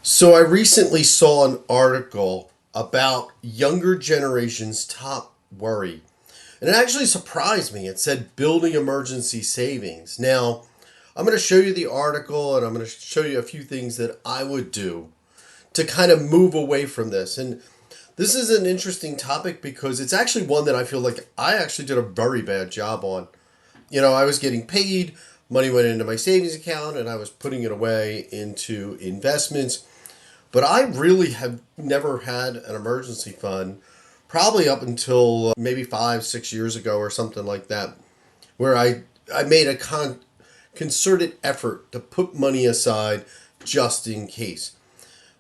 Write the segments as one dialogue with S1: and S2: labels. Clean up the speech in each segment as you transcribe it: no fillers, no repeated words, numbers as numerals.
S1: So I recently saw an article about younger generation's top worry. And it actually surprised me. It said building emergency savings. Now, I'm going to show you the article and I'm going to show you a few things that I would do to kind of move away from this. And this is an interesting topic because it's actually one that I feel like I actually did a very bad job on. I was getting paid, money went into my savings account, and I was putting it away into investments. But I really have never had an emergency fund, probably up until maybe 5, 6 years ago or something like that, where I made a concerted effort to put money aside just in case.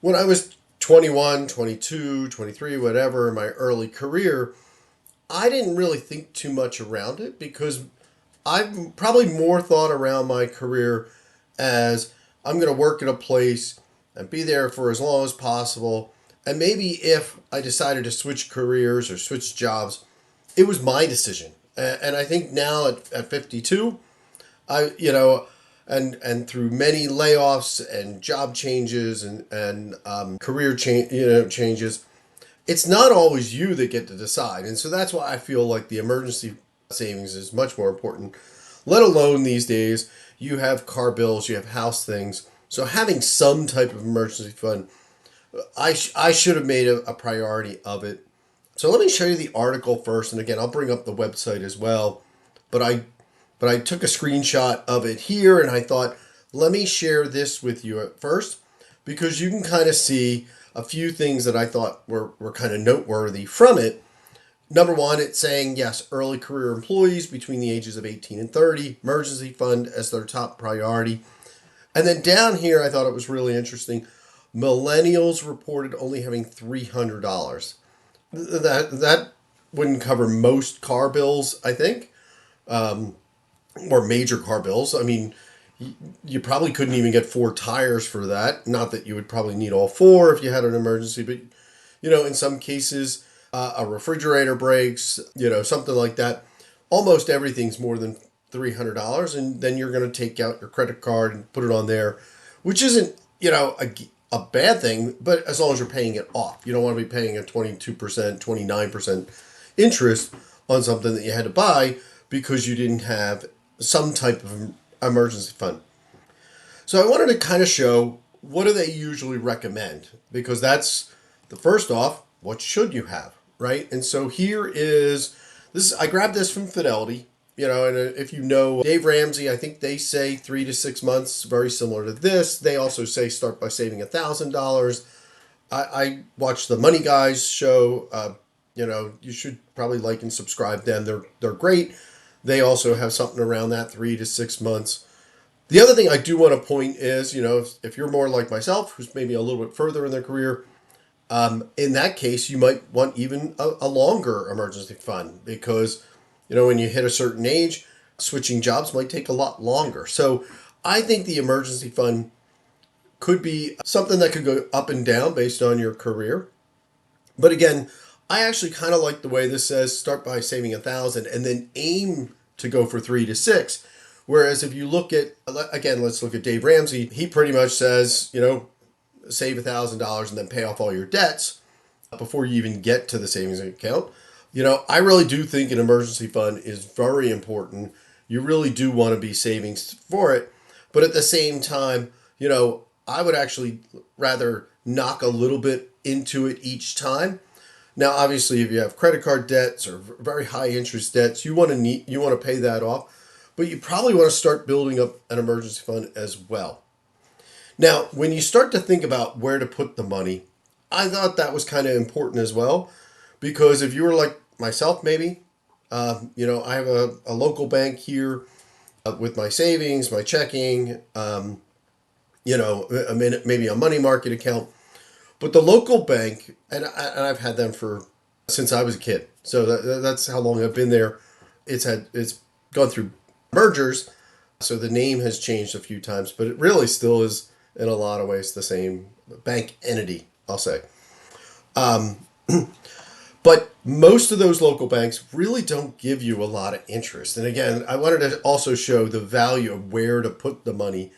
S1: When I was 21, 22, 23, whatever, in my early career, I didn't really think too much around it because I've probably more thought around my career as I'm going to work at a place and be there for as long as possible. And maybe if I decided to switch careers or switch jobs, it was my decision. And I think now at 52, and through many layoffs and job changes and career changes, it's not always you that get to decide. And so that's why I feel like the emergency savings is much more important, let alone these days. You have car bills, you have house things. So having some type of emergency fund, I should have made a priority of it. So let me show you the article first. And again, I'll bring up the website as well. But I took a screenshot of it here and I thought, let me share this with you at first because you can kind of see a few things that I thought were kind of noteworthy from it. Number one, it's saying, yes, early career employees between the ages of 18 and 30, emergency fund as their top priority. And then down here, I thought it was really interesting. Millennials reported only having $300. That wouldn't cover most car bills, I think, or major car bills. I mean, you probably couldn't even get four tires for that. Not that you would probably need all four if you had an emergency, but in some cases, a refrigerator breaks, something like that. Almost everything's more than $300, and then you're going to take out your credit card and put it on there, which isn't a bad thing, but as long as you're paying it off. You don't want to be paying a 22%, 29% interest on something that you had to buy because you didn't have some type of emergency fund. So I wanted to kind of show what do they usually recommend, because that's the first off, what should you have, right? And so here is this. I grabbed this from Fidelity, and if you know Dave Ramsey, I think they say 3 to 6 months, very similar to this. They also say start by saving $1,000. I watched the Money Guys show. You should probably like and subscribe them. They're great. They also have something around that 3 to 6 months. The other thing I do want to point is, if you're more like myself, who's maybe a little bit further in their career, in that case, you might want even a longer emergency fund because, when you hit a certain age, switching jobs might take a lot longer. So I think the emergency fund could be something that could go up and down based on your career. But again, I actually kind of like the way this says start by saving 1,000 and then aim to go for 3 to 6. Whereas if you look at, again, let's look at Dave Ramsey. He pretty much says, save $1,000 and then pay off all your debts before you even get to the savings account. I really do think an emergency fund is very important. You really do want to be saving for it. But at the same time, I would actually rather knock a little bit into it each time. Now, obviously, if you have credit card debts or very high interest debts, you want to pay that off. But you probably want to start building up an emergency fund as well. Now, when you start to think about where to put the money, I thought that was kind of important as well. Because if you were like myself, maybe, I have a local bank here with my savings, my checking, maybe a money market account. But the local bank, and I've had them since I was a kid. So that's how long I've been there. It's gone through mergers, so the name has changed a few times, but it really still is in a lot of ways the same bank entity, I'll say. But most of those local banks really don't give you a lot of interest. And again, I wanted to also show the value of where to put the money,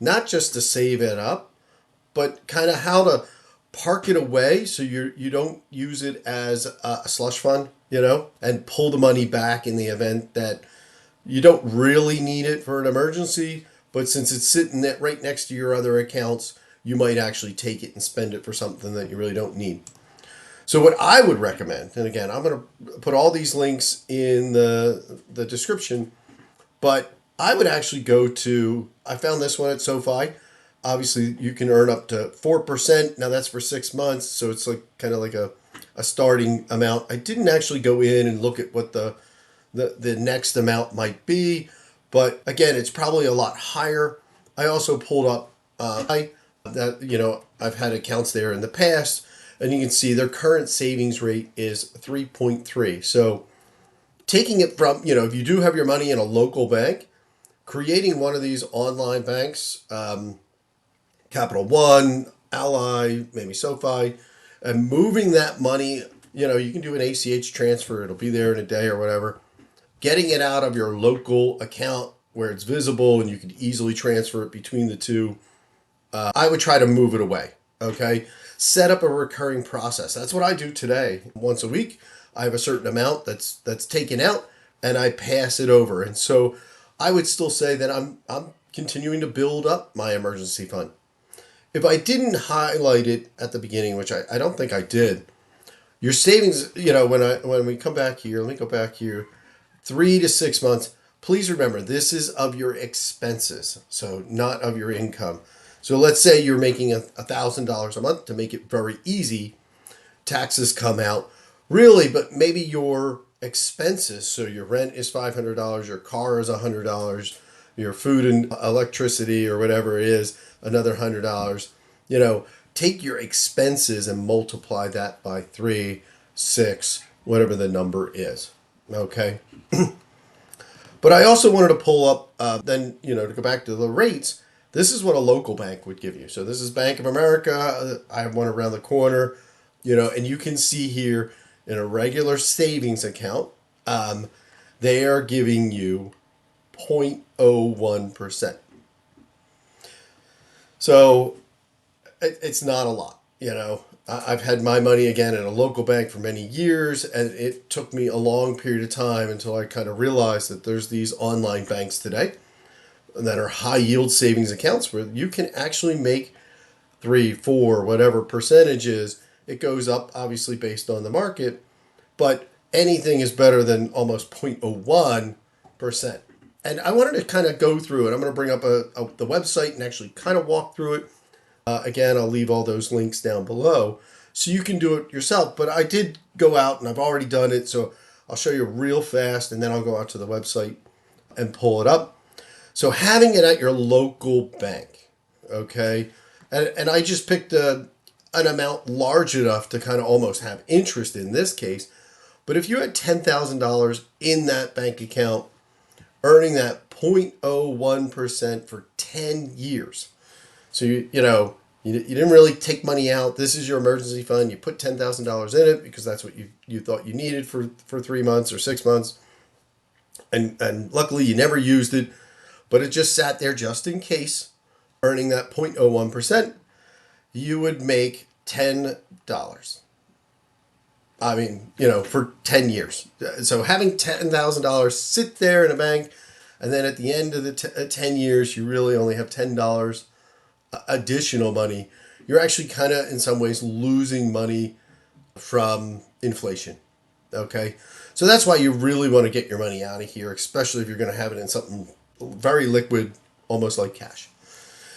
S1: not just to save it up, but kind of how to park it away so you don't use it as a slush fund, and pull the money back in the event that you don't really need it for an emergency, but since it's sitting there right next to your other accounts, you might actually take it and spend it for something that you really don't need. So what I would recommend, and again, I'm going to put all these links in the description, but I would actually I found this one at SoFi. Obviously, you can earn up to 4%. Now that's for 6 months, so it's like kind of like a starting amount. I didn't actually go in and look at what the next amount might be, but again, it's probably a lot higher. I also pulled up I've had accounts there in the past, and you can see their current savings rate is 3.3. So taking it from, if you do have your money in a local bank, creating one of these online banks, Capital One, Ally, maybe SoFi, and moving that money, you can do an ACH transfer. It'll be there in a day or whatever. Getting it out of your local account where it's visible and you can easily transfer it between the two. I would try to move it away. Okay. Set up a recurring process. That's what I do today. Once a week, I have a certain amount that's taken out and I pass it over. And so I would still say that I'm continuing to build up my emergency fund. If I didn't highlight it at the beginning, which I don't think I did, your savings, when we come back here, let me go back here, 3 to 6 months, please remember this is of your expenses, so not of your income. So let's say you're making $1,000 a month. To make it very easy, taxes come out, really, but maybe your expenses, so your rent is $500, your car is $100, your food and electricity or whatever it is, another $100. Take your expenses and multiply that by 3, 6, whatever the number is. Okay. But I also wanted to pull up, to go back to the rates. This is what a local bank would give you. So this is Bank of America. I have one around the corner, and you can see here in a regular savings account, they are giving you 0.01%. So it's not a lot, I've had my money again in a local bank for many years, and it took me a long period of time until I kind of realized that there's these online banks today that are high yield savings accounts where you can actually make 3, 4, whatever percentages. It goes up obviously based on the market, but anything is better than almost 0.01%. And I wanted to kind of go through it. I'm going to bring up the website and actually kind of walk through it. Again, I'll leave all those links down below so you can do it yourself. But I did go out and I've already done it, so I'll show you real fast and then I'll go out to the website and pull it up. So having it at your local bank, okay? And I just picked an amount large enough to kind of almost have interest in this case. But if you had $10,000 in that bank account, earning that 0.01% for 10 years. So, you didn't really take money out. This is your emergency fund. You put $10,000 in it because that's what you thought you needed for 3 months or 6 months. And luckily you never used it, but it just sat there just in case, earning that 0.01%. You would make $10. I mean, for 10 years. So having $10,000 sit there in a bank, and then at the end of the 10 years, you really only have $10 additional money. You're actually kind of, in some ways, losing money from inflation. Okay? So that's why you really want to get your money out of here, especially if you're going to have it in something very liquid, almost like cash.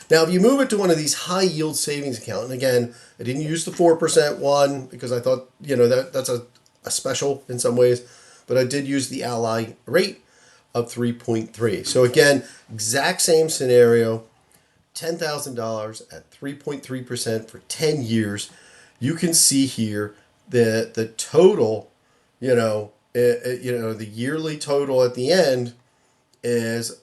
S1: Now, if you move it to one of these high yield savings accounts, and again, I didn't use the 4% one because I thought, that's a special in some ways, but I did use the Ally rate of 3.3. So again, exact same scenario, $10,000 at 3.3% for 10 years. You can see here that the total, the yearly total at the end is,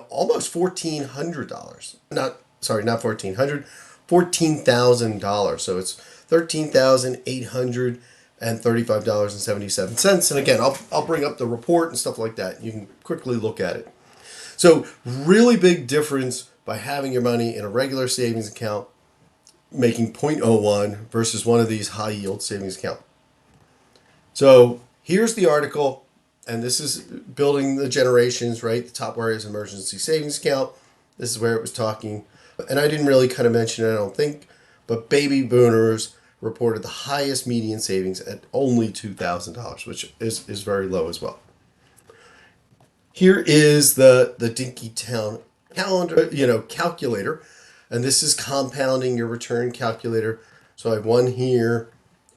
S1: almost $1,400. Not $1,400, $14,000. So it's $13,835.77. And again, I'll bring up the report and stuff like that. You can quickly look at it. So really big difference by having your money in a regular savings account making 0.01 versus one of these high yield savings accounts. So here's the article, and this is building the generations, right? The top where is emergency savings account. This is where it was talking, and I didn't really kind of mention it, I don't think, but baby boomers reported the highest median savings at only $2,000, which is very low as well. Here is the Dinky Town calendar, calculator, and this is compounding your return calculator. So I have one here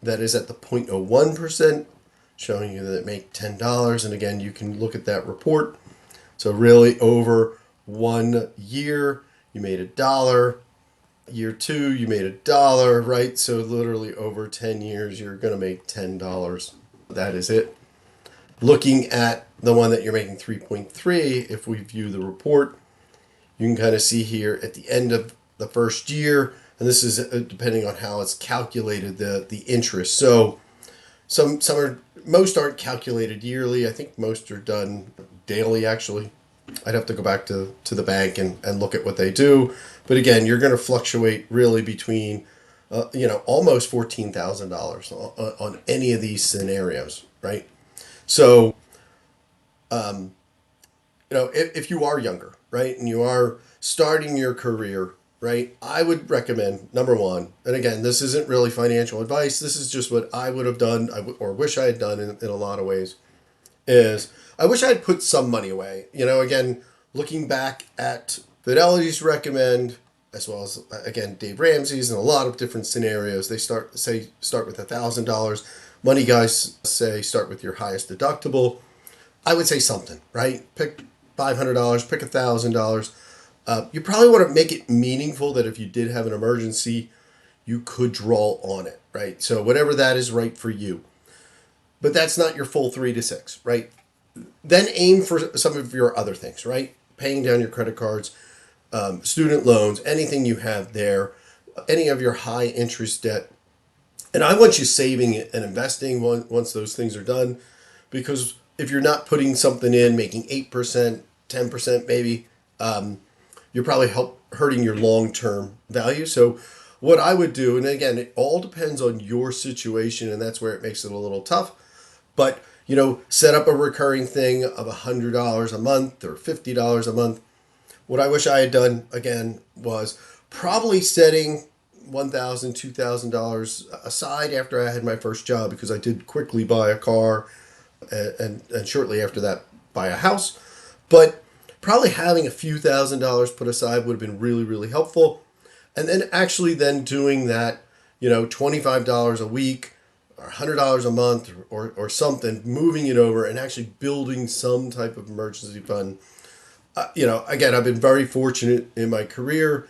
S1: that is at the 0.01%, showing you that it make $10. And again, you can look at that report. So really over 1 year, you made $1. Year 2, you made $1, right? So literally over 10 years, you're going to make $10. That is it. Looking at the one that you're making 3.3, if we view the report, you can kind of see here at the end of the first year, and this is depending on how it's calculated, the interest. So most aren't calculated yearly. I think most are done daily, actually. I'd have to go back to the bank and look at what they do. But again, you're going to fluctuate really between, almost $14,000 on any of these scenarios, right? So, if you are younger, right, and you are starting your career, right, I would recommend, number one, and again, this isn't really financial advice, this is just what I would have done, or wish I had done in a lot of ways, is I wish I had put some money away. Again, looking back at Fidelity's recommend, as well as, again, Dave Ramsey's, and a lot of different scenarios, they start with $1,000. Money guys say start with your highest deductible. I would say something, right? Pick $500, pick $1,000. You probably want to make it meaningful that if you did have an emergency, you could draw on it, right? So whatever that is right for you. But that's not your full 3 to 6, right? Then aim for some of your other things, right? Paying down your credit cards, student loans, anything you have there, any of your high interest debt. And I want you saving and investing once those things are done, because if you're not putting something in, making 8%, 10% maybe, you're probably hurting your long-term value. So what I would do, and again, it all depends on your situation, and that's where it makes it a little tough, but set up a recurring thing of $100 a month or $50 a month. What I wish I had done, again, was probably setting $1,000, $2,000 aside after I had my first job, because I did quickly buy a car and shortly after that buy a house. But probably having a few $1,000s put aside would have been really, really helpful. And then actually then doing that, $25 a week or $100 a month or something, moving it over and actually building some type of emergency fund. Again, I've been very fortunate in my career.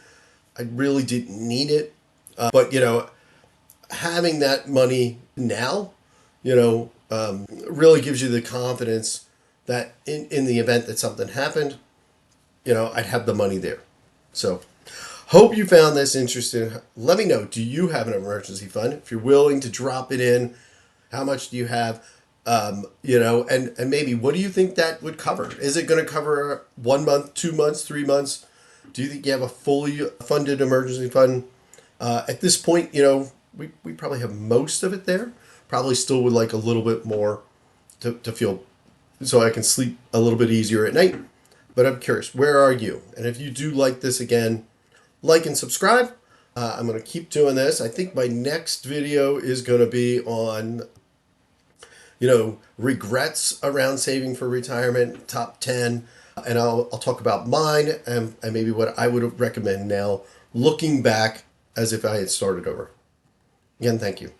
S1: I really didn't need it. But having that money now, really gives you the confidence that in the event that something happened, I'd have the money there. So hope you found this interesting. Let me know, do you have an emergency fund? If you're willing to drop it in, how much do you have? And maybe what do you think that would cover? Is it going to cover 1 month, 2 months, 3 months? Do you think you have a fully funded emergency fund? At this point, we probably have most of it there. Probably still would like a little bit more to feel so I can sleep a little bit easier at night. But I'm curious, where are you? And if you do like this, again, like and subscribe. I'm going to keep doing this. I think my next video is going to be on, regrets around saving for retirement, top 10. And I'll talk about mine and maybe what I would recommend now, looking back as if I had started over. Again, thank you.